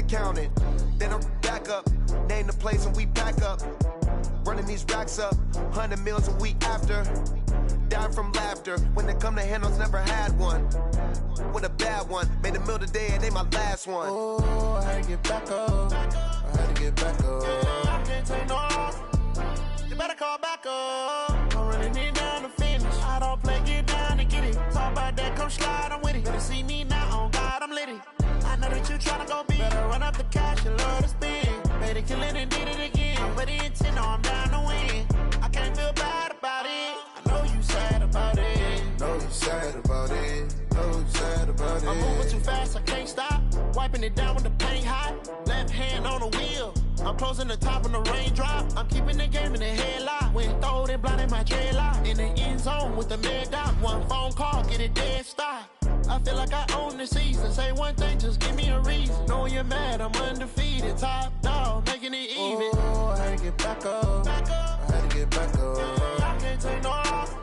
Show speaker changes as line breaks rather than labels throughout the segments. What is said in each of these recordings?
count it. Then I'm back up, name the place and we pack up. Running these racks up, 100 meals a week after. Dying from laughter, when they come to handles, never had one. With a bad one, made a meal today and they my last one. Oh, I had to get back up, I had to get back up. I can't take no loss, you better call back up. I'm running it down to finish, I don't play, get down and get it. Talk about that, come slide, I'm with it. Better see me now, on God, I'm litty. I know that you tryna go big, better run up the cash, you love to spend. Made it, kill it and did it again. I'm ready in 10, I'm down to win. I can't feel bad about it. I know you sad about it. Know you sad about it. Know you sad about it. I'm moving too fast, I can't stop. Wiping it down with the paint hot. Left hand on the wheel. I'm closing the top on the raindrop. I'm keeping the game in the headlock. When throwed and blinded my dreadlock. In the end zone with the mad dot. One phone call, get it dead stop. I feel like I own the season. Say one thing, just give me a reason. Knowing you're mad, I'm undefeated. Top dog, making it even. Oh, I had to get back up. I had to get back up. I can't take no loss.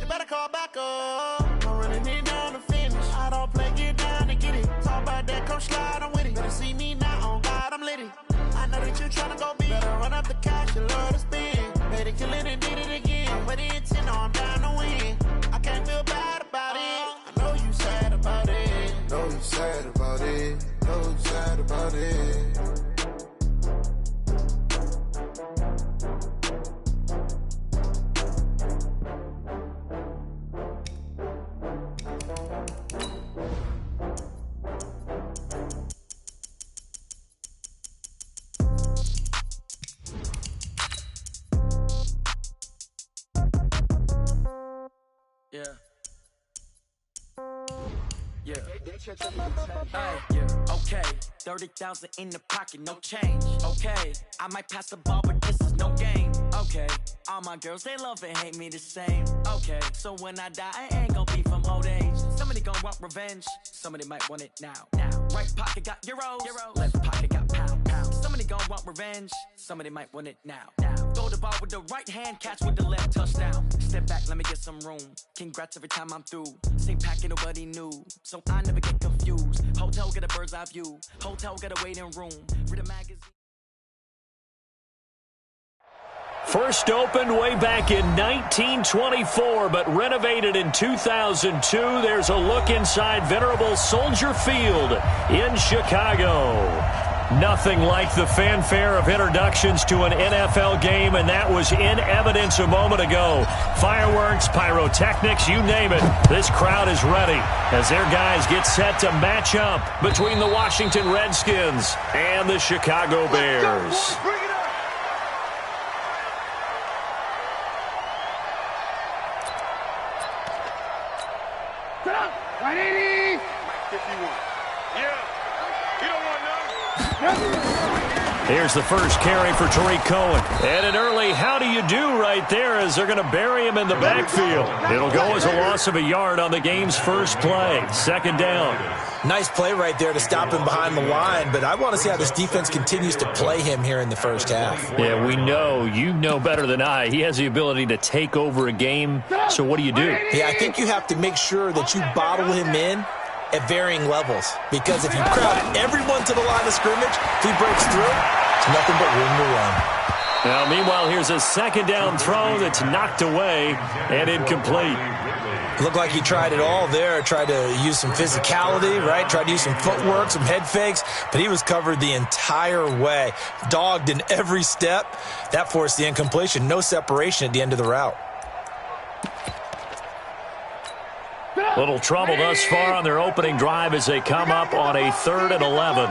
You better call back up. I'm running it down to finish. I don't play, get down and get it. Talk about that, come slide, I'm with it. Better see me now, on God, I'm litty. I know that you tryna go big. Better run up the cash, you love to spend. Made it, kill it and did it again. I'm ready in 10, I'm down to win. I can't feel bad about it. I know you sad about it. Know you sad about it. Know you sad about it.
Yeah. Yeah. Hey, yeah. Okay. 30,000 in the pocket, no change. Okay. I might pass the ball, but this is no game. Okay. All my girls, they love and hate me the same. Okay. So when I die, I ain't gon' be from old age. Somebody gon' want revenge. Somebody might want it now. Right pocket got euros. Left pocket got pounds. Somebody gon' want revenge. Somebody might want it now. Throw the ball with the right hand, catch with the left, touchdown. Step back, let me get some room. Congrats every time I'm through. Same packet, nobody knew. So I never get confused. Hotel get a bird's eye view. Hotel get a waiting room. Read a magazine.
First opened way back in 1924, but renovated in 2002. There's a look inside venerable Soldier Field in Chicago. Nothing like the fanfare of introductions to an NFL game, and that was in evidence a moment ago. Fireworks, pyrotechnics, you name it. This crowd is ready as their guys get set to match up between the Washington Redskins and the Chicago Bears. Here's the first carry for Tariq Cohen. And an early how do you do right there as they're going to bury him in the backfield. It'll go as a loss of a yard on the game's first play. Second down.
Nice play right there to stop him behind the line, but I want to see how this defense continues to play him here in the first half.
Yeah, we know. You know better than I. He has the ability to take over a game. So what do you do?
Yeah, I think you have to make sure that you bottle him in at varying levels, because if you crowd everyone to the line of scrimmage, if he breaks through, it's nothing but room to run.
Now, meanwhile, here's a second down throw that's knocked away and incomplete.
Looked like he tried it all there, tried to use some physicality, right? Tried to use some footwork, some head fakes, but he was covered the entire way. Dogged in every step. That forced the incompletion. No separation at the end of the route.
Little trouble thus far on their opening drive as they come up on a 3rd and 11.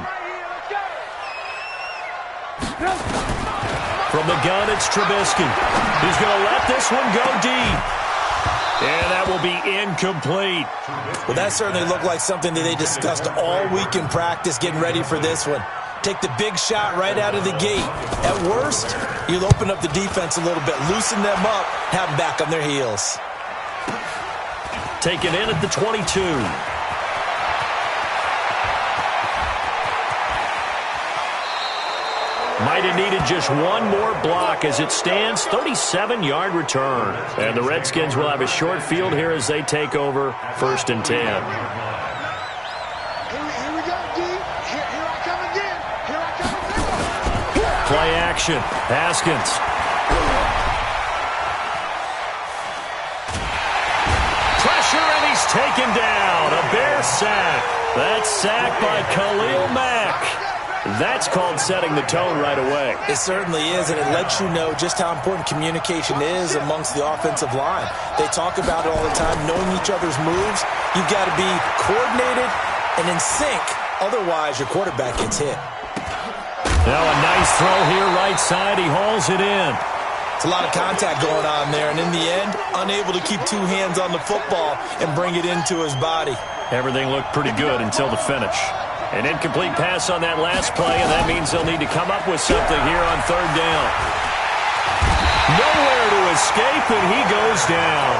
From the gun, it's Trubisky. He's going to let this one go deep. And that will be incomplete.
Well, that certainly looked like something that they discussed all week in practice getting ready for this one. Take the big shot right out of the gate. At worst, you'll open up the defense a little bit, loosen them up, have them back on their heels.
Taken in at the 22. Might have needed just one more block as it stands, 37-yard return. And the Redskins will have a short field here as they take over 1st and 10.
Here we go, D. Here I come again.
Play action. Haskins. Pressure, and he's taken down. A Bear sack. That sack by Khalil Mack. That's called setting the tone right away.
It certainly is, and it lets you know just how important communication is amongst the offensive line. They talk about it all the time, knowing each other's moves. You've got to be coordinated and in sync. Otherwise, your quarterback gets hit.
Now a nice throw here right side. He hauls it in.
It's a lot of contact going on there, and in the end, unable to keep two hands on the football and bring it into his body.
Everything looked pretty good until the finish. An incomplete pass on that last play, and that means they'll need to come up with something here on third down. Nowhere to escape, and he goes down.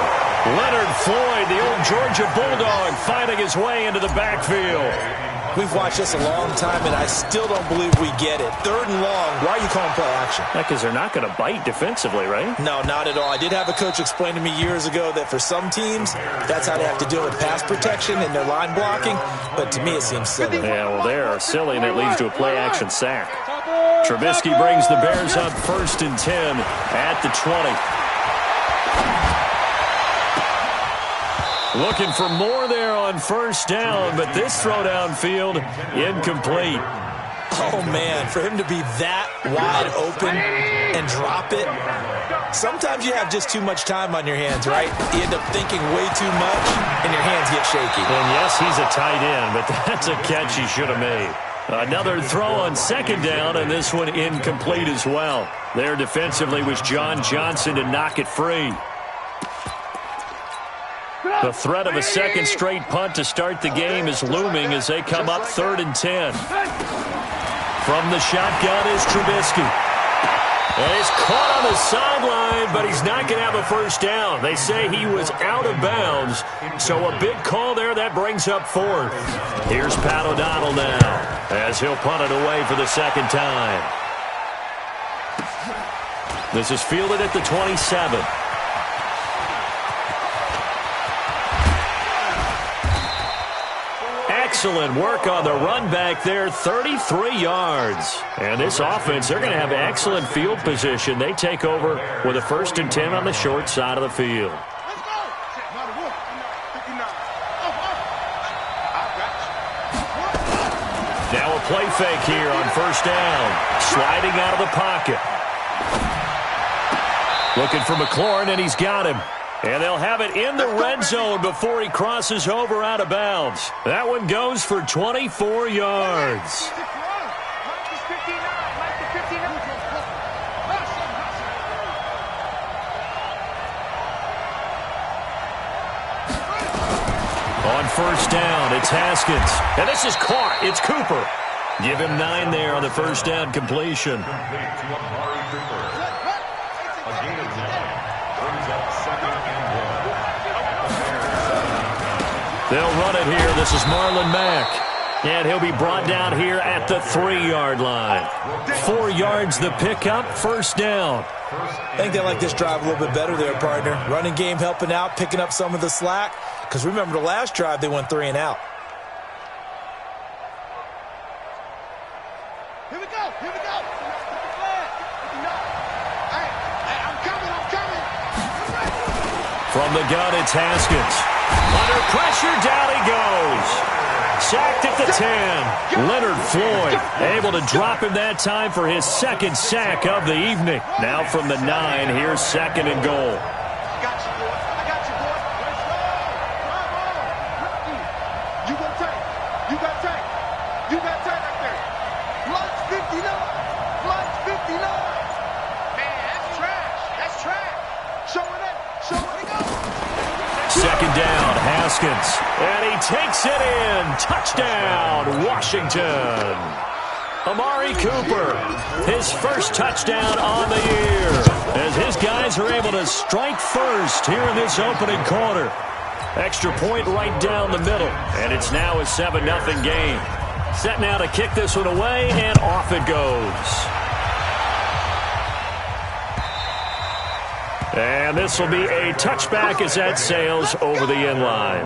Leonard Floyd, the old Georgia Bulldog, fighting his way into the backfield.
We've watched this a long time, and I still don't believe we get it. Third and long, why are you calling play action?
Because they're not going to bite defensively, right?
No, not at all. I did have a coach explain to me years ago that for some teams, that's how they have to deal with pass protection and their line blocking, but to me it seems silly.
Yeah, well, they are silly, and it leads to a play action sack. Trubisky brings the Bears up 1st and 10 at the 20. Looking for more there on first down, but this throw downfield, incomplete.
Oh, man, for him to be that wide open and drop it. Sometimes you have just too much time on your hands, right? You end up thinking way too much, and your hands get shaky.
And yes, he's a tight end, but that's a catch he should have made. Another throw on second down, and this one incomplete as well. There defensively was John Johnson to knock it free. The threat of a second straight punt to start the game is looming as they come up 3rd and 10. From the shotgun is Trubisky. And he's caught on the sideline, but he's not going to have a first down. They say he was out of bounds, so a big call there that brings up 4th. Here's Pat O'Donnell now as he'll punt it away for the second time. This is fielded at the 27. Excellent work on the run back there, 33 yards. And this offense, they're going to have excellent field position. They take over with a 1st and 10 on the short side of the field. Now a play fake here on first down. Sliding out of the pocket. Looking for McLaurin, and he's got him. And they'll have it in the red zone before he crosses over out of bounds. That one goes for 24 yards. On first down, it's Haskins. And this is caught. It's Cooper. Give him 9 there on the first down completion. They'll run it here. This is Marlon Mack. And he'll be brought down here at the 3-yard line. 4 yards the pickup, first down.
I think they like this drive a little bit better there, partner. Running game helping out, picking up some of the slack. Because remember the last drive, they went 3 and out.
Here we go. Here we go. Hey, I'm coming.
From the gun, it's Haskins. Under pressure, down he goes. Sacked at the 10. Leonard Floyd able to drop him that time for his 2nd sack of the evening. Now from the 9, here's 2nd and goal.
I got you, boy. You got tight. You got tight right there. Lunch 59. Man, that's trash. Show it go.
2nd down, Haskins. And he takes it in. Touchdown, Washington. Amari Cooper, his first touchdown on the year. As his guys are able to strike first here in this opening quarter. Extra point right down the middle. And it's now a 7-0 game. Set now to kick this one away, and off it goes. And this will be a touchback as that sails over the end line.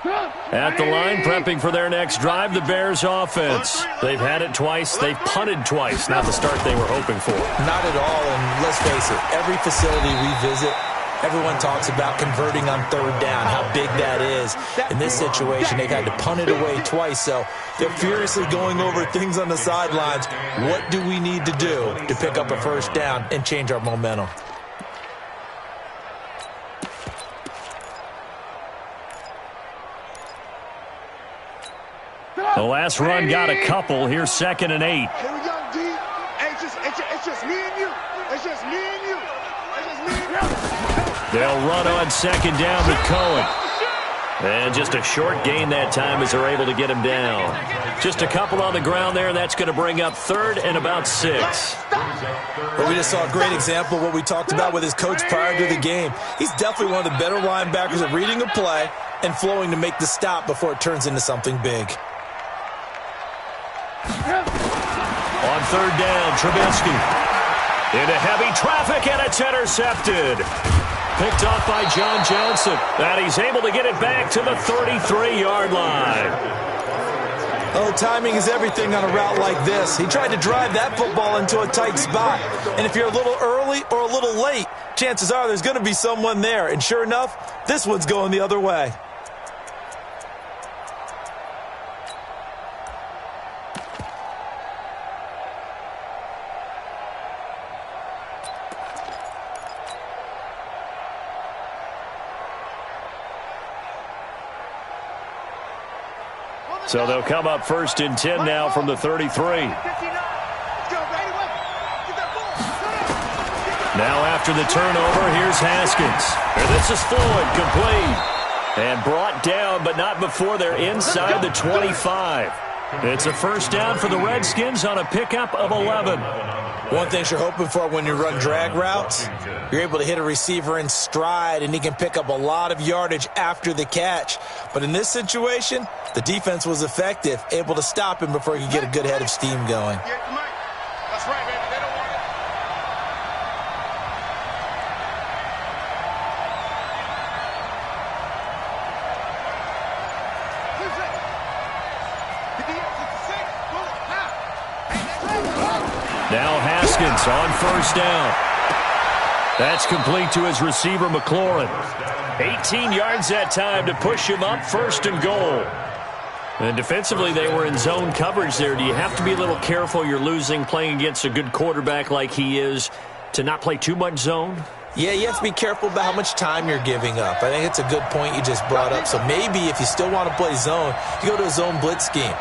At the line, prepping for their next drive, the Bears offense. They've had it twice. They've punted twice. Not the start they were hoping for.
Not at all, and let's face it, every facility we visit, everyone talks about converting on third down, how big that is. In this situation, they've had to punt it away twice, so they're furiously going over things on the sidelines. What do we need to do to pick up a first down and change our momentum?
The last run got a couple. Here's 2nd and 8.
Here we go, D. Hey, it's just me and you. It's just me and you. It's just me and you.
They'll run on 2nd down with Cohen. And just a short gain that time as they're able to get him down. Just a couple on the ground there, and that's going to bring up 3rd and about 6.
Well, we just saw a great example of what we talked about with his coach prior to the game. He's definitely one of the better linebackers at reading a play and flowing to make the stop before it turns into something big.
On 3rd down, Trubisky. Into heavy traffic, and it's intercepted. Picked off by John Johnson. And he's able to get it back to the 33-yard line.
Oh, timing is everything on a route like this. He tried to drive that football into a tight spot. And if you're a little early or a little late, chances are there's going to be someone there. And sure enough, this one's going the other way.
So they'll come up 1st and 10 now from the 33. Now after the turnover, here's Haskins. And this is Floyd, complete. And brought down, but not before they're inside the 25. It's a first down for the Redskins on a pickup of 11.
One thing you're hoping for when you run drag routes, you're able to hit a receiver in stride, and he can pick up a lot of yardage after the catch. But in this situation, the defense was effective, able to stop him before he could get a good head of steam going.
That's right, baby. They don't want it.
Now Haskins on 1st down. That's complete to his receiver, McLaurin. 18 yards that time to push him up 1st and goal. And defensively, they were in zone coverage there. Do you have to be a little careful you're losing playing against a good quarterback like he is to not play too much zone?
Yeah, you have to be careful about how much time you're giving up. I think it's a good point you just brought up. So maybe if you still want to play zone, you go to a zone blitz scheme.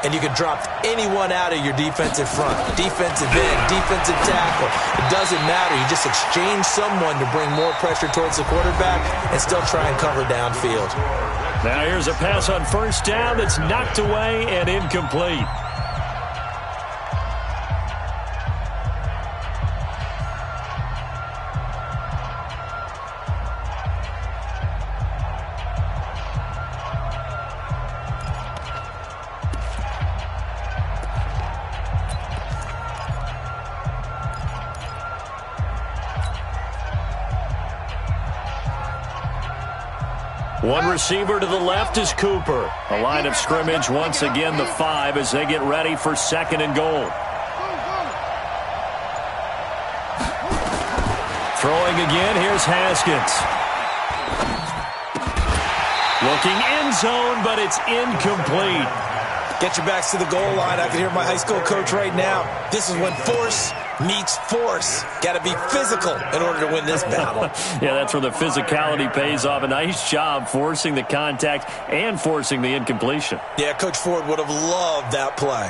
And you can drop anyone out of your defensive front, defensive end, defensive tackle. It doesn't matter. You just exchange someone to bring more pressure towards the quarterback and still try and cover downfield.
Now here's a pass on 1st down that's knocked away and incomplete. One receiver to the left is Cooper. A line of scrimmage once again the 5 as they get ready for 2nd and goal. Throwing again, here's Haskins. Looking end zone, but it's incomplete.
Get your backs to the goal line. I can hear my high school coach right now. This is when force meets force. Got to be physical in order to win this battle.
Yeah, that's where the physicality pays off. A nice job forcing the contact and forcing the incompletion.
Yeah, Coach Ford would have loved that play.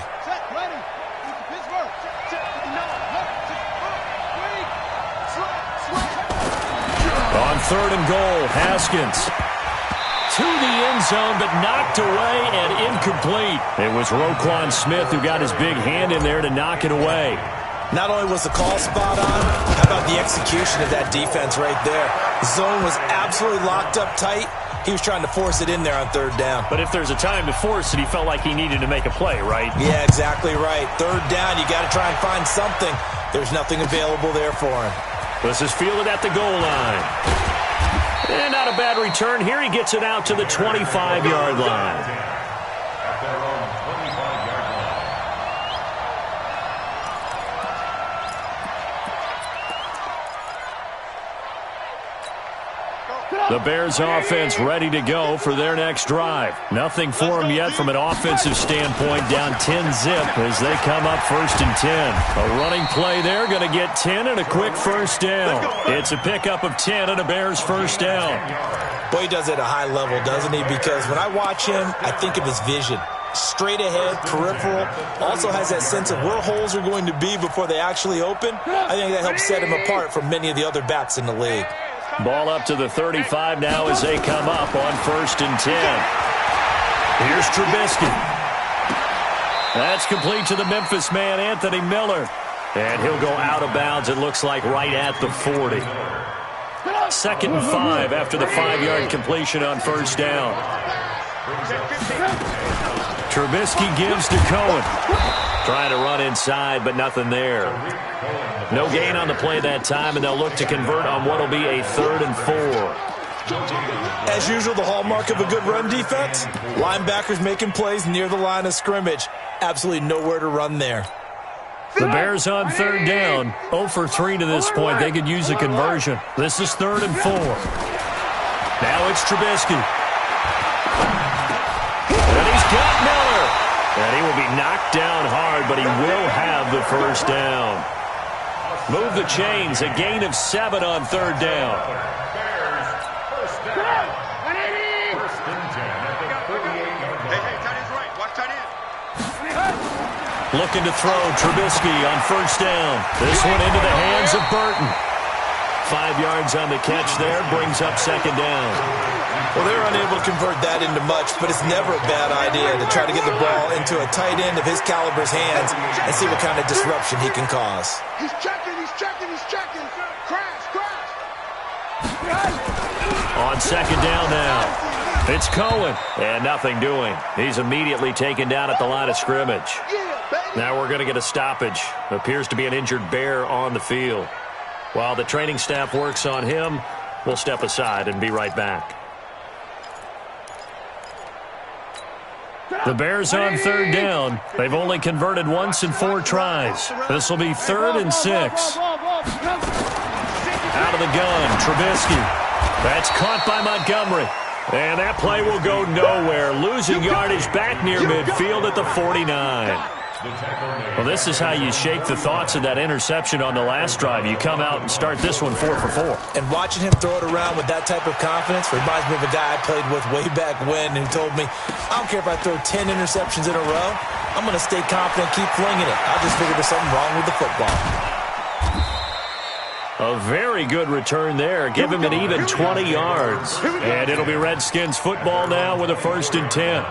On 3rd and goal, Haskins to the end zone, but knocked away and incomplete. It was Roquan Smith who got his big hand in there to knock it away.
Not only was the call spot on, how about the execution of that defense right there? The zone was absolutely locked up tight. He was trying to force it in there on 3rd down.
But if there's a time to force it, he felt like he needed to make a play, right?
Yeah, exactly right. 3rd down, you got to try and find something. There's nothing available there for him.
This is fielded at the goal line. And not a bad return here. He gets it out to the 25-yard line. The Bears offense ready to go for their next drive. Nothing for them yet from an offensive standpoint. Down 10-zip as they come up 1st and 10. A running play there, going to get 10 and a quick first down. It's a pickup of 10 and a Bears first down.
Boy, he does it at a high level, doesn't he? Because when I watch him, I think of his vision. Straight ahead, peripheral, also has that sense of where holes are going to be before they actually open. I think that helps set him apart from many of the other backs in the league.
Ball up to the 35 now as they come up on 1st and 10. Here's Trubisky. That's complete to the Memphis man, Anthony Miller. And he'll go out of bounds, it looks like, right at the 40. 2nd and 5 after the 5-yard completion on first down. Trubisky gives to Cohen. Trying to run inside, but nothing there. No gain on the play that time, and they'll look to convert on what will be a 3rd and 4.
As usual, the hallmark of a good run defense, linebackers making plays near the line of scrimmage. Absolutely nowhere to run there.
The Bears on 3rd down, 0 for 3 to this point. They could use a conversion. This is 3rd and 4. Now it's Trubisky. And he's got Miller. And he will be knocked down hard, but he will have the first down. Move the chains, a gain of 7 on 3rd down. Looking to throw, Trubisky on first down. This one into the hands of Burton. 5 yards on the catch there, brings up 2nd down.
Well, they're unable to convert that into much, but it's never a bad idea to try to get the ball into a tight end of his caliber's hands and see what kind of disruption he can cause.
He's checking. Crash.
On 2nd down now. It's Cohen, and nothing doing. He's immediately taken down at the line of scrimmage. Now we're going to get a stoppage. Appears to be an injured Bear on the field. While the training staff works on him, we'll step aside and be right back. The Bears on 3rd down. They've only converted once in 4 tries. This will be 3rd and 6. Out of the gun, Trubisky. That's caught by Montgomery. And that play will go nowhere. Losing yardage back near midfield at the 49. Well, this is how you shake the thoughts of that interception on the last drive. You come out and start this one 4 for 4.
And watching him throw it around with that type of confidence reminds me of a guy I played with way back when who told me, I don't care if I throw 10 interceptions in a row. I'm going to stay confident, keep flinging it. I just figured there's something wrong with the football.
A very good return there. Give him an even 20 yards. And it'll be Redskins football now with a 1st and 10.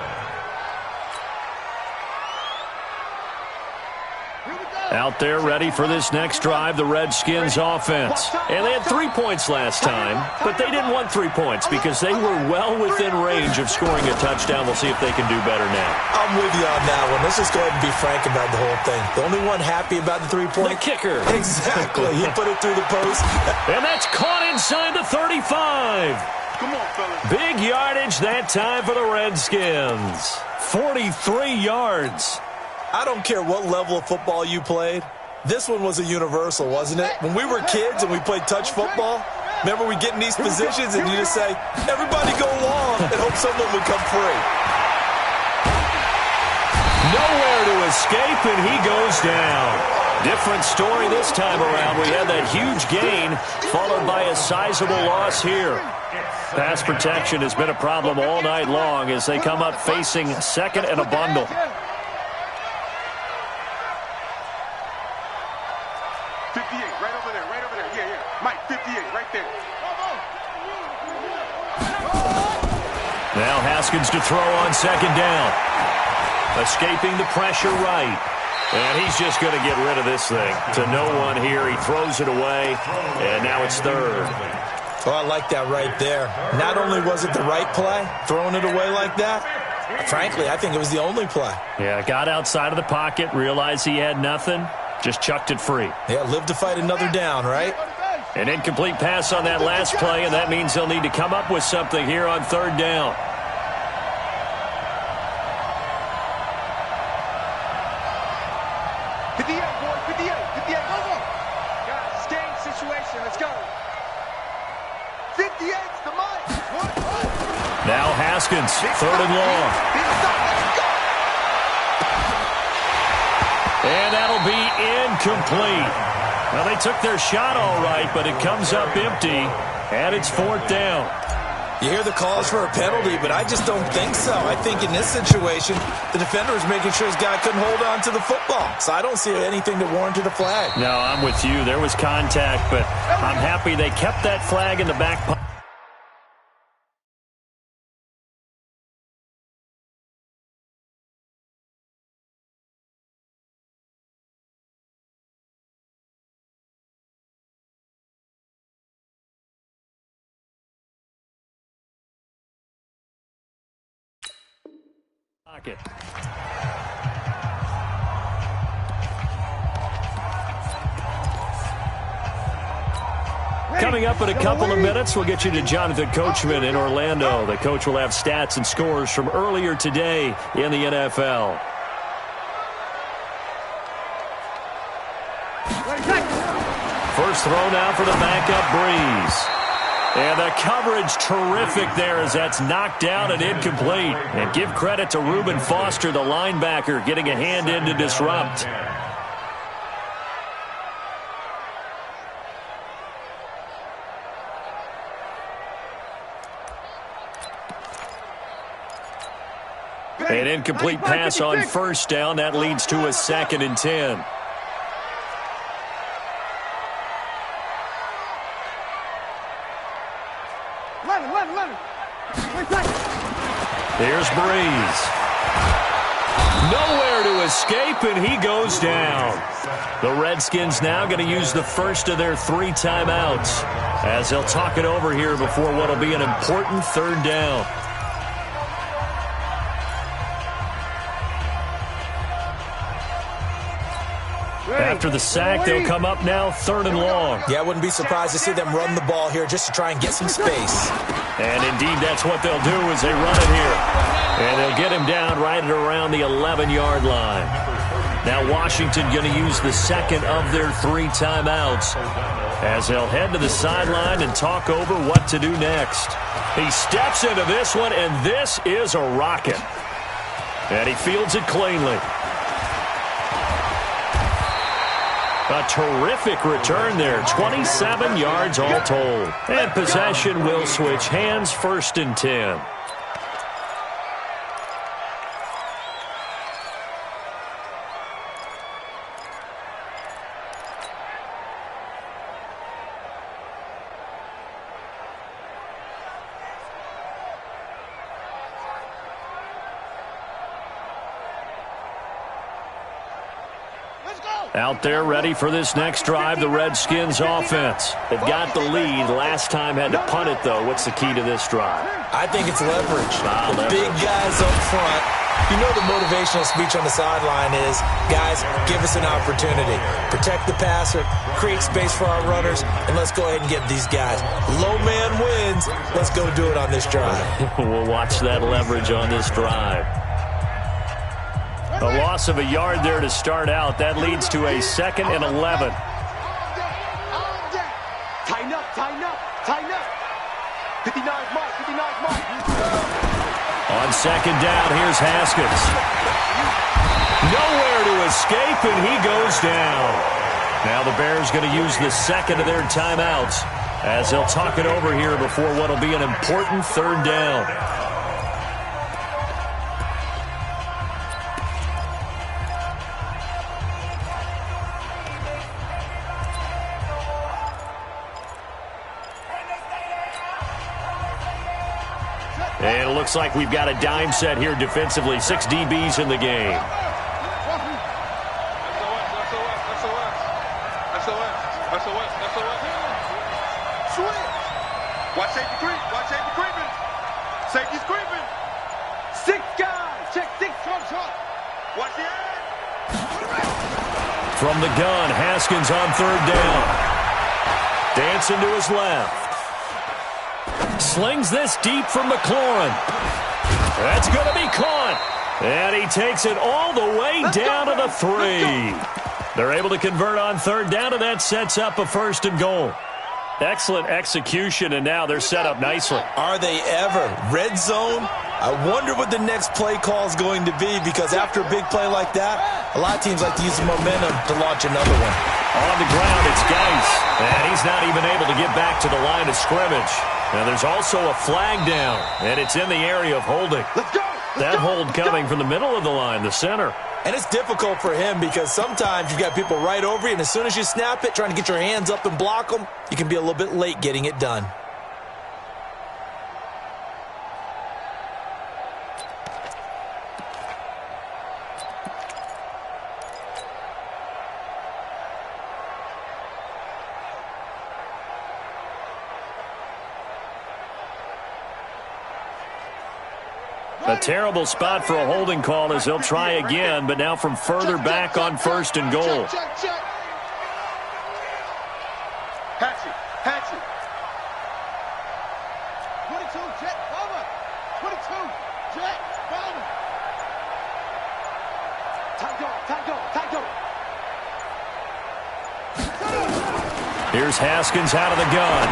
Out there ready for this next drive, the Redskins offense. And they had 3 points last time, but they didn't want 3 points because they were well within range of scoring a touchdown. We'll see if they can do better now.
I'm with you on that one. Let's just go ahead and be frank about the whole thing. The only one happy about the 3-point?
The kicker.
Exactly. He put it through the post.
And that's caught inside the 35.
Come on, fellas.
Big yardage that time for the Redskins. 43 yards.
I don't care what level of football you played. This one was a universal, wasn't it? When we were kids and we played touch football, remember we get in these positions and you just say, everybody go long and hope someone would come free.
Nowhere to escape, and he goes down. Different story this time around. We had that huge gain followed by a sizable loss here. Pass protection has been a problem all night long as they come up facing 2nd and a bundle. Now Haskins to throw on 2nd down. Escaping the pressure right. And he's just going to get rid of this thing. To no one here. He throws it away. And now it's 3rd.
Oh, I like that right there. Not only was it the right play, throwing it away like that, frankly, I think it was the only play.
Yeah, got outside of the pocket, realized he had nothing, just chucked it free.
Yeah, live to fight another down, right?
An incomplete pass on that last play, and that means they'll need to come up with something here on third down. Now Haskins, third and long. And that'll be incomplete. Well, they took their shot all right, but it comes up empty, and it's fourth down.
You hear the calls for a penalty, but I just don't think so. I think in this situation, the defender was making sure his guy couldn't hold on to the football. So I don't see anything that warranted a flag.
No, I'm with you. There was contact, but I'm happy they kept that flag in the back pocket. Coming up in a couple of minutes, we'll get you to Jonathan Coachman in Orlando. The coach will have stats and scores from earlier today in the NFL. First throw now for the backup Breeze. And the coverage terrific there as that's knocked down and incomplete. And give credit to Reuben Foster, the linebacker, getting a hand in to disrupt. An incomplete pass on first down. That leads to a 2nd and 10. Here's Breeze. Nowhere to escape, and he goes down. The Redskins now going to use the first of their 3 timeouts as they'll talk it over here before what will be an important third down. After the sack, they'll come up now 3rd and long.
Yeah, I wouldn't be surprised to see them run the ball here just to try and get some space.
And indeed, that's what they'll do as they run it here. And they'll get him down right at around the 11-yard line. Now Washington going to use the 2nd of their 3 timeouts as they'll head to the sideline and talk over what to do next. He steps into this one, and this is a rocket. And he fields it cleanly. A terrific return there. 27 yards all told. And possession will switch hands, 1st and 10. Out there ready for this next drive, the Redskins offense. They've got the lead. Last time had to punt it, though. What's the key to this drive?
I think it's leverage. The big guys up front. You know the motivational speech on the sideline is, guys, give us an opportunity. Protect the passer, create space for our runners, and let's go ahead and get these guys. Low man wins. Let's go do it on this drive.
We'll watch that leverage on this drive. A loss of a yard there to start out. That leads to a 2nd and 11.
Tighten up, tighten up, tighten up. 59 mark, 59 mark.
On 2nd down, here's Haskins. Nowhere to escape, and he goes down. Now the Bears going to use the 2nd of their timeouts as they'll talk it over here before what will be an important 3rd down. And it looks like we've got a dime set here defensively. 6 DBs in the game.
Watch safety creep. Watch safety creeping. Safety's creeping. 6 guys. Check 6 front truck. Watch the end.
From the gun, Haskins on 3rd down. Dancing to his left. Slings this deep from McLaurin. That's going to be caught. And he takes it all the way down to the 3. They're able to convert on third down, and that sets up a 1st and goal. Excellent execution, and now they're set up nicely.
Are they ever? Red zone? I wonder what the next play call is going to be, because after a big play like that, a lot of teams like to use the momentum to launch another one.
On the ground, it's Geis, and he's not even able to get back to the line of scrimmage. Now there's also a flag down, and it's in the area of holding.
Let's go!
That hold coming from the middle of the line, the center.
And it's difficult for him because sometimes you've got people right over you, and as soon as you snap it, trying to get your hands up and block them, you can be a little bit late getting it done.
A terrible spot for a holding call as they'll try again, but now from further back on 1st and goal.
Check. Hatchet. 22, jet, cover. 22, jet, cover. Tight go.
Here's Haskins out of the gun.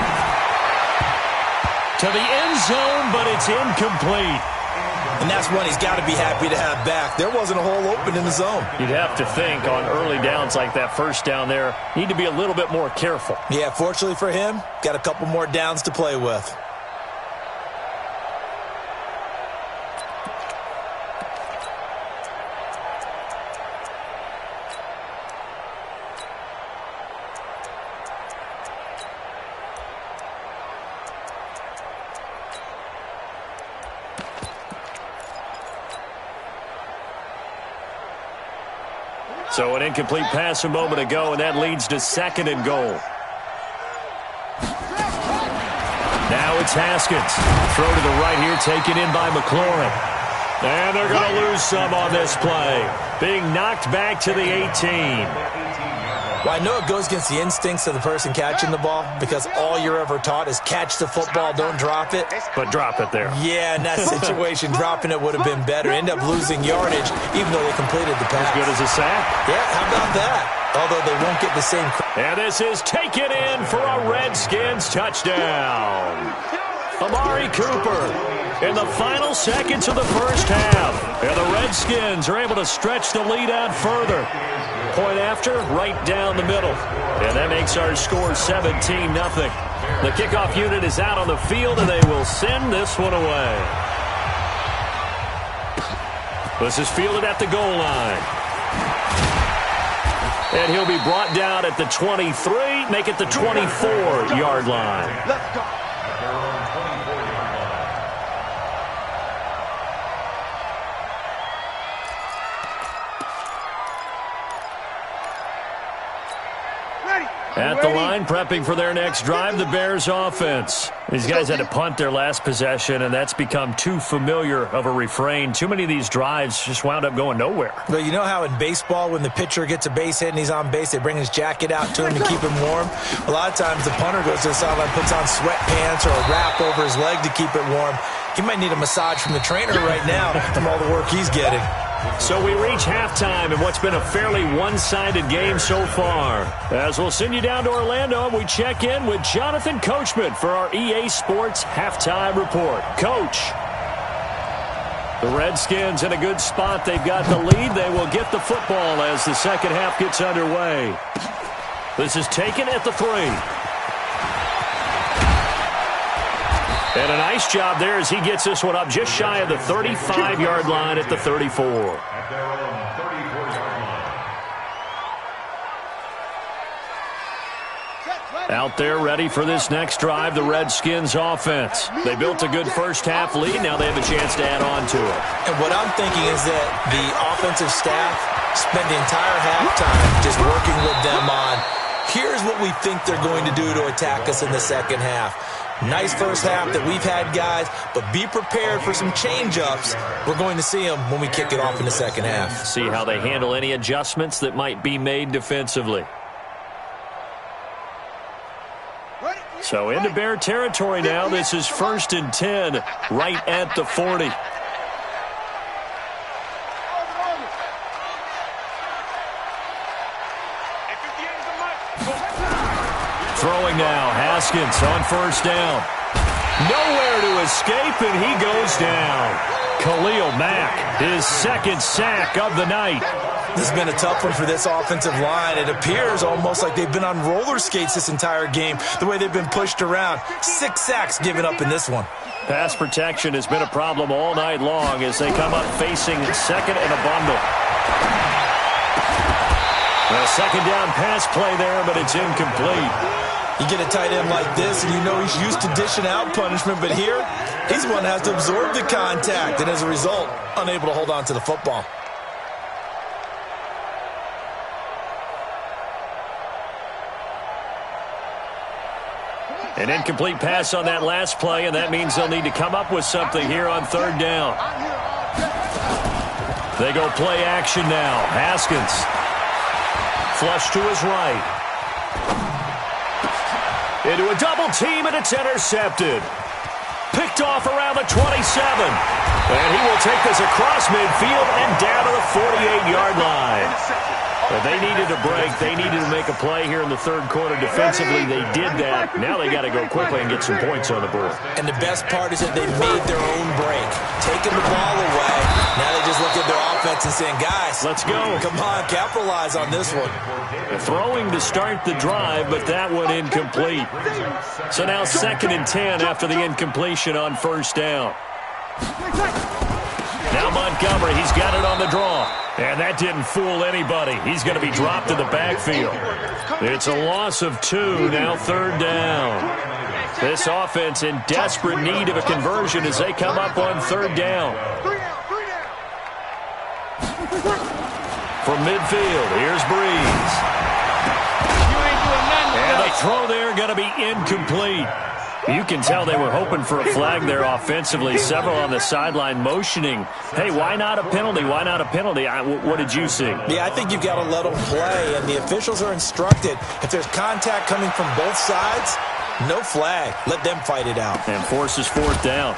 To the end zone, but it's incomplete.
And that's one he's got to be happy to have back. There wasn't a hole open in the zone.
You'd have to think on early downs like that first down there, need to be a little bit more careful.
Yeah, fortunately for him, got a couple more downs to play with.
So an incomplete pass a moment ago, and that leads to 2nd and goal. Now it's Haskins. Throw to the right here, taken in by McLaurin. And they're going to lose some on this play. Being knocked back to the 18.
Well, I know it goes against the instincts of the person catching the ball because all you're ever taught is catch the football, don't drop it.
But drop it there.
Yeah, in that situation, dropping it would have been better. End up losing yardage, even though they completed the pass.
As good as a sack.
Yeah, how about that? Although they won't get the same.
And this is taken in for a Redskins touchdown. Amari Cooper in the final seconds of the first half. And the Redskins are able to stretch the lead out further. Point after, right down the middle. And that makes our score 17-0. The kickoff unit is out on the field, and they will send this one away. This is fielded at the goal line. And he'll be brought down at the 23, make it the 24-yard line.
Let's go.
At the line, prepping for their next drive, the Bears offense. These guys had to punt their last possession, and that's become too familiar of a refrain. Too many of these drives just wound up going nowhere.
But you know how in baseball, when the pitcher gets a base hit and he's on base, they bring his jacket out to him to keep him warm? A lot of times the punter goes to the sideline, puts on sweatpants or a wrap over his leg to keep it warm. He might need a massage from the trainer right now from all the work he's getting.
So we reach halftime in what's been a fairly one-sided game so far. As we'll send you down to Orlando, we check in with Jonathan Coachman for our EA Sports Halftime Report. Coach, the Redskins in a good spot. They've got the lead. They will get the football as the second half gets underway. This is taken at the 3. And a nice job there as he gets this one up just shy of the 35-yard line at the 34. Out there ready for this next drive, the Redskins offense. They built a good first half lead. Now they have a chance to add on to it.
And what I'm thinking is that the offensive staff spent the entire halftime just working with them on, here's what we think they're going to do to attack us in the second half. Nice first half that we've had, guys, but be prepared for some change-ups. We're going to see them when we kick it off in the second half.
See how they handle any adjustments that might be made defensively. So into Bear territory now. This is 1st and 10, right at the 40. Throwing now, Haskins on 1st down. Nowhere to escape, and he goes down. Khalil Mack, his 2nd sack of the night.
This has been a tough one for this offensive line. It appears almost like they've been on roller skates this entire game, the way they've been pushed around. 6 sacks given up in this one.
Pass protection has been a problem all night long as they come up facing 2nd and a bundle. A 2nd down pass play there, but it's incomplete.
You get a tight end like this, and you know he's used to dishing out punishment, but here, he's the one that has to absorb the contact, and as a result, unable to hold on to the football.
An incomplete pass on that last play, and that means they'll need to come up with something here on 3rd down. They go play action now. Haskins. Flush to his right. Into a double team, and it's intercepted. Picked off around the 27. And he will take this across midfield and down to the 48-yard line. But they needed a break. They needed to make a play here in the 3rd quarter. Defensively, they did that. Now they got to go quickly and get some points on the board.
And the best part is that they made their own break. Taking the ball away. Now they just look at their offense and saying, guys,
let's go.
Come on, capitalize on this one.
Throwing to start the drive, but that one incomplete. So now 2nd and 10 after the incompletion on 1st down. Now Montgomery, he's got it on the draw. And that didn't fool anybody. He's going to be dropped in the backfield. It's a loss of 2, now 3rd down. This offense in desperate need of a conversion as they come up on 3rd down. From midfield, here's Breeze. And the throw there going to be incomplete. You can tell they were hoping for a flag there offensively. Several on the sideline motioning, hey, why not a penalty? Why not a penalty? What did you see?
Yeah, I think you've got to let them play, and the officials are instructed. If there's contact coming from both sides, no flag. Let them fight it out.
And forces 4th down.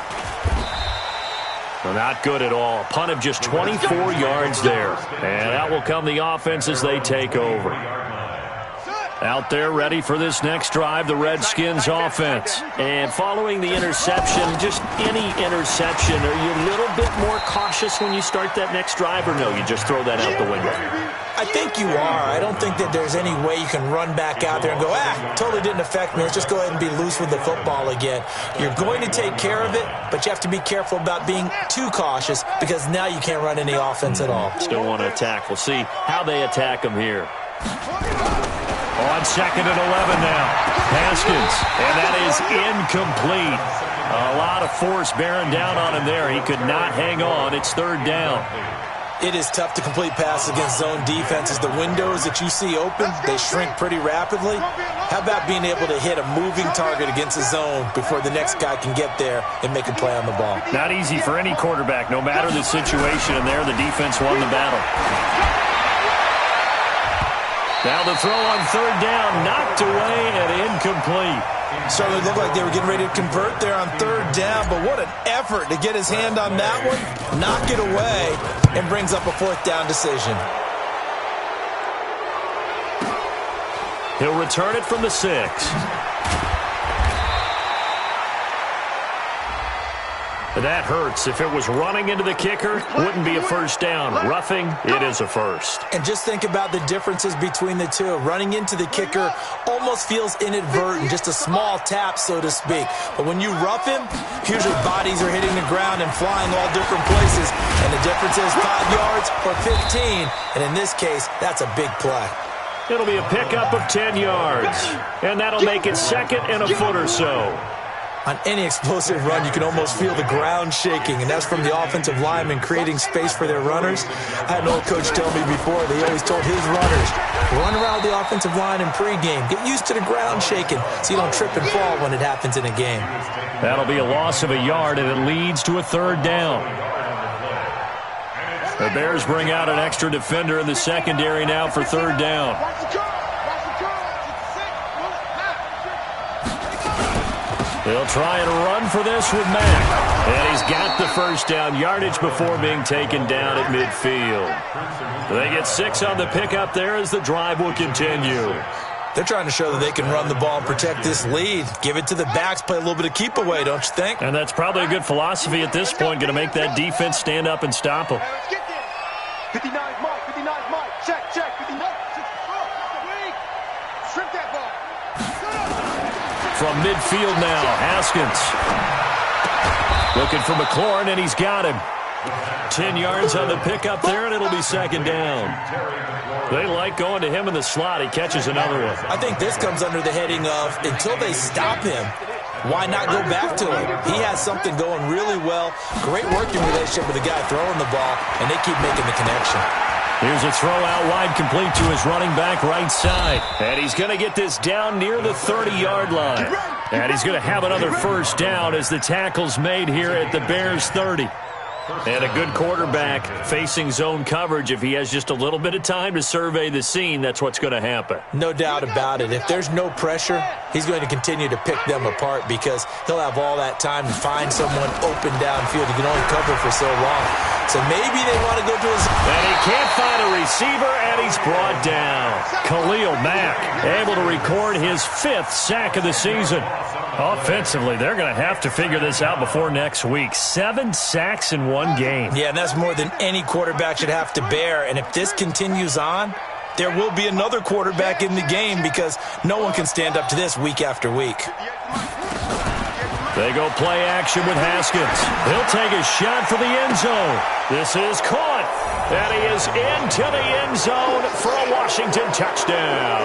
Well, not good at all. Punt of just 24 yards there. And out will come the offense as they take over. Out there ready for this next drive, the Redskins offense. And following the interception, just any interception, are you a little bit more cautious when you start that next drive, or no, you just throw that out the window?
I think you are. I don't think that there's any way you can run back out there and go, totally didn't affect me. Let's just go ahead and be loose with the football again. You're going to take care of it, but you have to be careful about being too cautious because now you can't run any offense at all.
Still want to attack. We'll see how they attack them here. On 2nd and 11 now. Haskins, and that is incomplete. A lot of force bearing down on him there. He could not hang on. It's 3rd down.
It is tough to complete passes against zone defenses. The windows that you see open, they shrink pretty rapidly. How about being able to hit a moving target against a zone before the next guy can get there and make a play on the ball?
Not easy for any quarterback, no matter the situation. And there, the defense won the battle. Now the throw on 3rd down, knocked away and incomplete.
Certainly looked like they were getting ready to convert there on 3rd down, but what an effort to get his hand on that one, knock it away, and brings up a 4th down decision.
He'll return it from the 6. That hurts. If it was running into the kicker, wouldn't be a 1st down. Roughing, it is a 1st.
And just think about the differences between the two. Running into the kicker almost feels inadvertent, just a small tap, so to speak. But when you rough him, usually bodies are hitting the ground and flying all different places. And the difference is 5 yards or 15. And in this case, that's a big play.
It'll be a pickup of 10 yards. And that'll make it 2nd and a foot or so.
On any explosive run, you can almost feel the ground shaking, and that's from the offensive linemen creating space for their runners. I had an old coach tell me before, they always told his runners, run around the offensive line in pregame. Get used to the ground shaking so you don't trip and fall when it happens in a game.
That'll be a loss of a yard, and it leads to a 3rd down. The Bears bring out an extra defender in the secondary now for 3rd down. They'll try and run for this with Mack. And he's got the first down yardage before being taken down at midfield. They get 6 on the pickup there as the drive will continue.
They're trying to show that they can run the ball and protect this lead. Give it to the backs, play a little bit of keep away, don't you think?
And that's probably a good philosophy at this point, going to make that defense stand up and stop them.
59 Mike, 59 Mike, check, 59. Strip that ball.
From midfield now, Haskins. Looking for McLaurin, and he's got him. 10 yards on the pickup there, and it'll be second down. They like going to him in the slot. He catches another one.
I think this comes under the heading of, until they stop him, why not go back to him? He has something going really well. Great working relationship with the guy throwing the ball, and they keep making the connection.
Here's a throw out wide, complete to his running back right side. And he's going to get this down near the 30-yard line. And he's going to have another first down as the tackle's made here at the Bears 30. And a good quarterback facing zone coverage. If he has just a little bit of time to survey the scene, that's what's going to happen.
No doubt about it. If there's no pressure, he's going to continue to pick them apart because he'll have all that time to find someone open downfield. He can only cover for so long. So maybe they want to go to his...
And he can't find a receiver, and he's brought down. Khalil Mack able to record his 5th sack of the season. Offensively, they're going to have to figure this out before next week. 7 sacks in one game.
Yeah, and that's more than any quarterback should have to bear. And if this continues on, there will be another quarterback in the game because no one can stand up to this week after week.
They go play action with Haskins. He'll take a shot for the end zone. This is caught. And he is into the end zone for a Washington touchdown.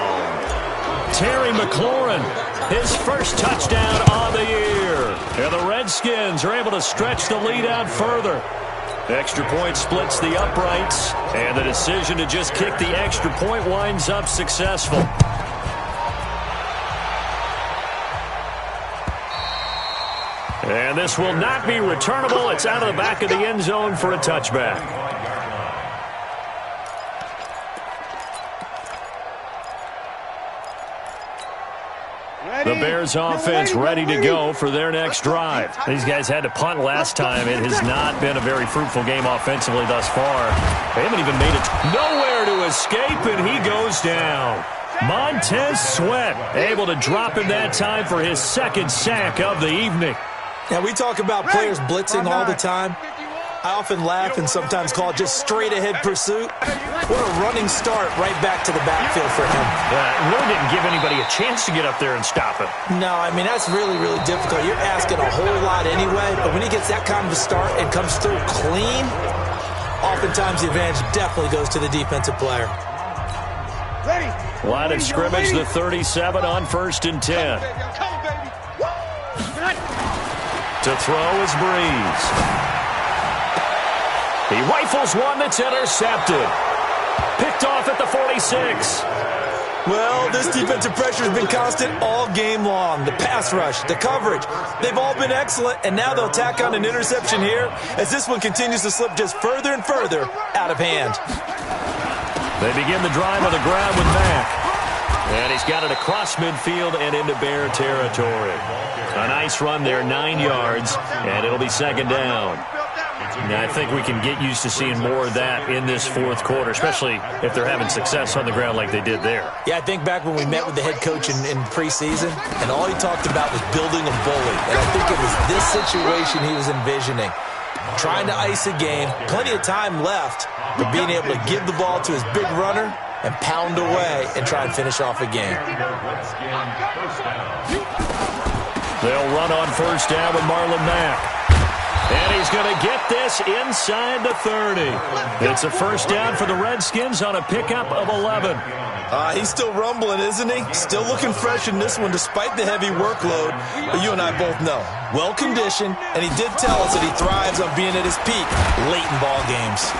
Terry McLaurin, his first touchdown on the year. And the Redskins are able to stretch the lead out further. Extra point splits the uprights. And the decision to just kick the extra point winds up successful. And this will not be returnable. It's out of the back of the end zone for a touchback. The Bears offense ready to go for their next drive. These guys had to punt last time. It has not been a very fruitful game offensively thus far. They haven't even made it nowhere to escape, and he goes down. Montez Sweat able to drop him that time for his 2nd sack of the evening.
Now, we talk about players blitzing all the time. I often laugh and sometimes call it just straight-ahead pursuit. What a running start right back to the backfield for him.
Really didn't give anybody a chance to get up there and stop him.
No, I mean, that's really, really difficult. You're asking a whole lot anyway, but when he gets that kind of a start and comes through clean, oftentimes the advantage definitely goes to the defensive player.
Line of scrimmage, the 37 on 1st and 10. To throw is Breeze. He rifles one that's intercepted. Picked off at the 46.
Well, this defensive pressure has been constant all game long. The pass rush, the coverage, they've all been excellent, and now they'll tack on an interception here as this one continues to slip just further and further out of hand.
They begin the drive on the ground with Mack. And he's got it across midfield and into Bear territory. A nice run there, 9 yards, and it'll be 2nd down. Now, I think we can get used to seeing more of that in this 4th quarter, especially if they're having success on the ground like they did there.
Yeah, I think back when we met with the head coach in preseason, and all he talked about was building a bully. And I think it was this situation he was envisioning. Trying to ice a game, plenty of time left, but being able to give the ball to his big runner and pound away and try and finish off a game.
They'll run on 1st down with Marlon Mack. And he's going to get this inside the 30. It's a 1st down for the Redskins on a pickup of 11.
He's still rumbling, isn't he? Still looking fresh in this one despite the heavy workload. But you and I both know, well-conditioned, and he did tell us that he thrives on being at his peak late in ball games.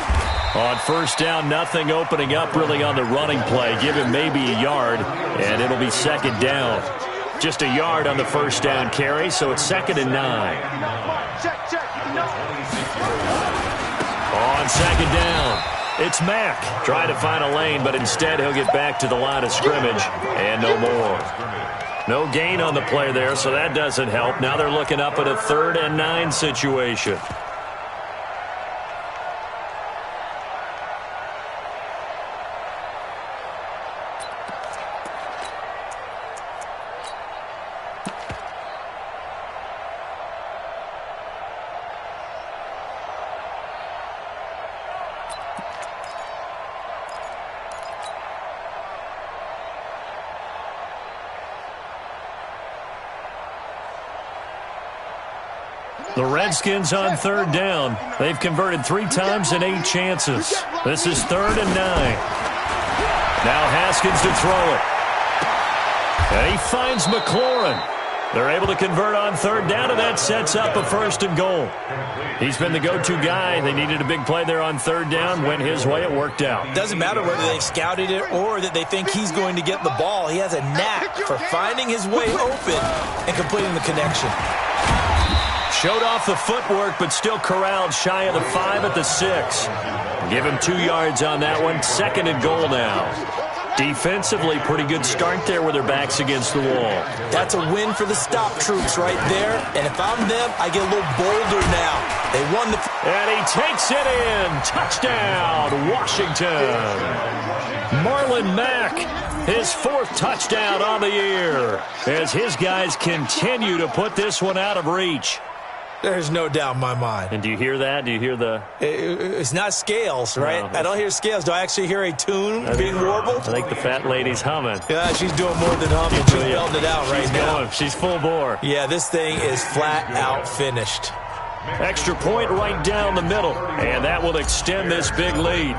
On 1st down, nothing opening up really on the running play. Give him maybe a yard, and it'll be 2nd down. Just a yard on the 1st down carry, so it's 2nd and 9. On 2nd down, It's Mack trying to find a lane, but instead he'll get back to the line of scrimmage and no more. No gain on the play there, so that doesn't help. Now they're looking up at a 3rd and 9 situation. The Redskins on 3rd down. They've converted 3 times in 8 chances. This is 3rd and 9. Now Haskins to throw it. And he finds McLaurin. They're able to convert on 3rd down, and that sets up a 1st and goal. He's been the go-to guy. They needed a big play there on 3rd down. Went his way. It worked out.
Doesn't matter whether they've scouted it or that they think he's going to get the ball. He has a knack for finding his way open and completing the connection.
Showed off the footwork, but still corralled shy of the 5 at the 6. Give him 2 yards on that one. 2nd and goal now. Defensively, pretty good start there with their backs against the wall.
That's a win for the stop troops right there. And if I'm them, I get a little bolder now. They won the...
And he takes it in. Touchdown, Washington. Marlon Mack, his 4th touchdown on the year, as his guys continue to put this one out of reach.
There's no doubt in my mind.
And do you hear that? Do you hear the...
It's not scales, right?
No,
I don't hear scales. Do I actually hear a tune being warbled?
I think the fat lady's humming.
Yeah, she's doing more than humming. She's belting it out right now.
She's full bore.
Yeah, this thing is flat out finished.
Extra point right down the middle, and that will extend this big lead.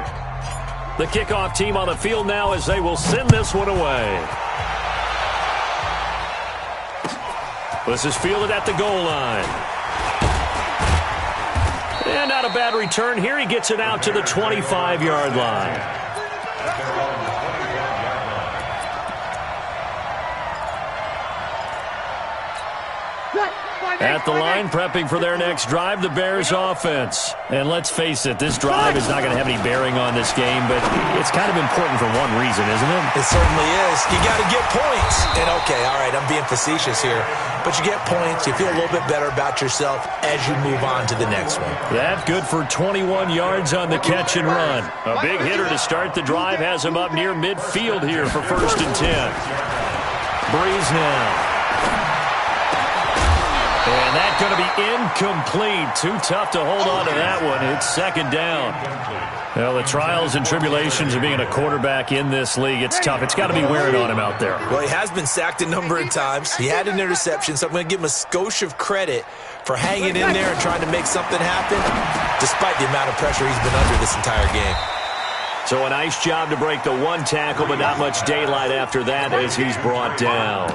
The kickoff team on the field now as they will send this one away. This is fielded at the goal line. And not a bad return here. He gets it out to the 25-yard line. At the line, prepping for their next drive, the Bears offense. And let's face it, this drive is not going to have any bearing on this game, but it's kind of important for one reason, isn't it?
It certainly is. You got to get points. And okay, all right, I'm being facetious here. But you get points, you feel a little bit better about yourself as you move on to the next one.
That's good for 21 yards on the catch and run. A big hitter to start the drive has him up near midfield here for 1st and 10. Breeze now. And that's going to be incomplete. Too tough to hold on to that one. It's 2nd down. Well, the trials and tribulations of being a quarterback in this league, it's tough. It's got to be wearing on him out there.
Well, he has been sacked a number of times. He had an interception, so I'm going to give him a skosh of credit for hanging in there and trying to make something happen, despite the amount of pressure he's been under this entire game.
So a nice job to break the 1 tackle, but not much daylight after that as he's brought down.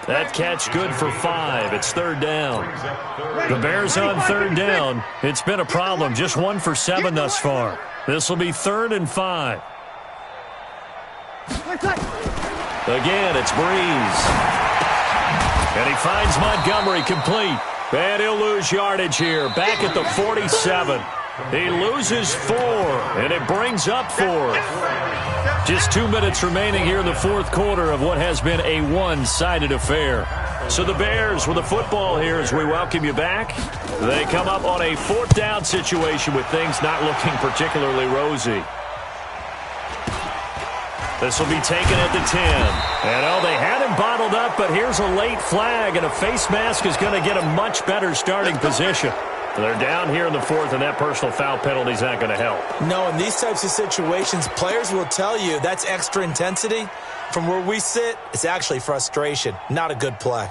That catch good for 5. It's 3rd down. The Bears on 3rd down. It's been a problem. Just 1 for 7 thus far. This will be 3rd and 5. Again, it's Breeze. And he finds Montgomery complete. And he'll lose yardage here. Back at the 47. He loses 4, and it brings up 4th. Just 2 minutes remaining here in the 4th quarter of what has been a one-sided affair. So the Bears with the football here as we welcome you back. They come up on a 4th down situation with things not looking particularly rosy. This will be taken at the 10. And, oh, they had him bottled up, but here's a late flag, and a face mask is going to get a much better starting position. They're down here in the 4th, and that personal foul penalty is not going to help.
No, in these types of situations, players will tell you that's extra intensity. From where we sit, it's actually frustration, not a good play.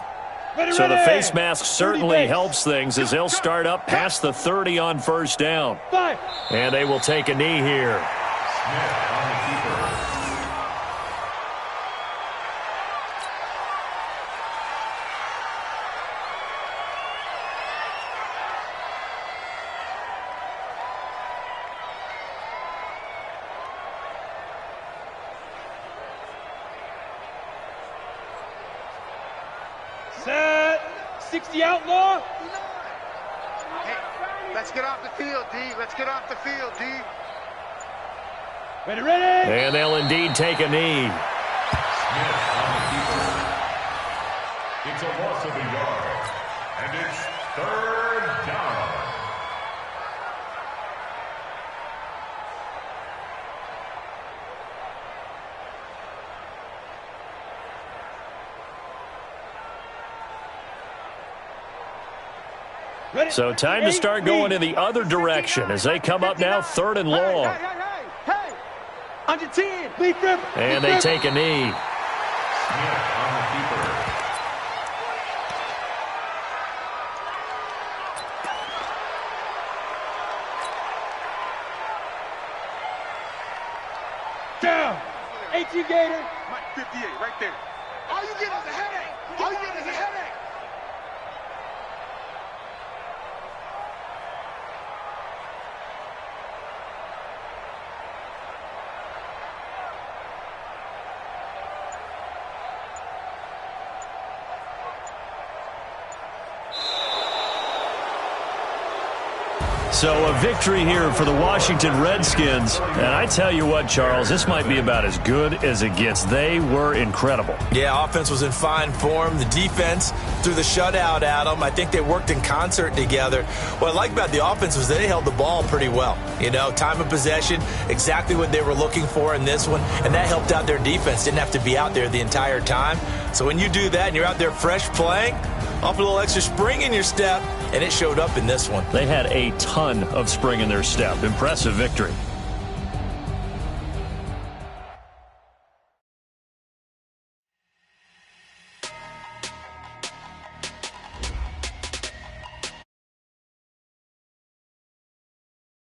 So the face mask certainly helps things as they'll start up past the 30 on 1st down. And they will take a knee here.
Set. 60 outlaw. Hey, let's get off the field, D. Let's get off the field, D. Ready, ready.
And they'll indeed take a knee.
It's a loss of a yard, and it's 3rd down.
Ready.
So time to start going in the other direction as they come up now 3rd and long.
Hey. Under 10. Be flip.
And they take a knee.
Smith on the keeper.
Down. 18 Gator. 58 right there. All you get is a headache. All you get is a headache.
So a victory here for the Washington Redskins. And I tell you what, Charles, this might be about as good as it gets. They were incredible.
Yeah, offense was in fine form. The defense threw the shutout at them. I think they worked in concert together. What I like about the offense was they held the ball pretty well. You know, time of possession, exactly what they were looking for in this one. And that helped out their defense. Didn't have to be out there the entire time. So when you do that and you're out there fresh playing, off a little extra spring in your step, and it showed up in this one.
They had a ton of spring in their step. Impressive victory.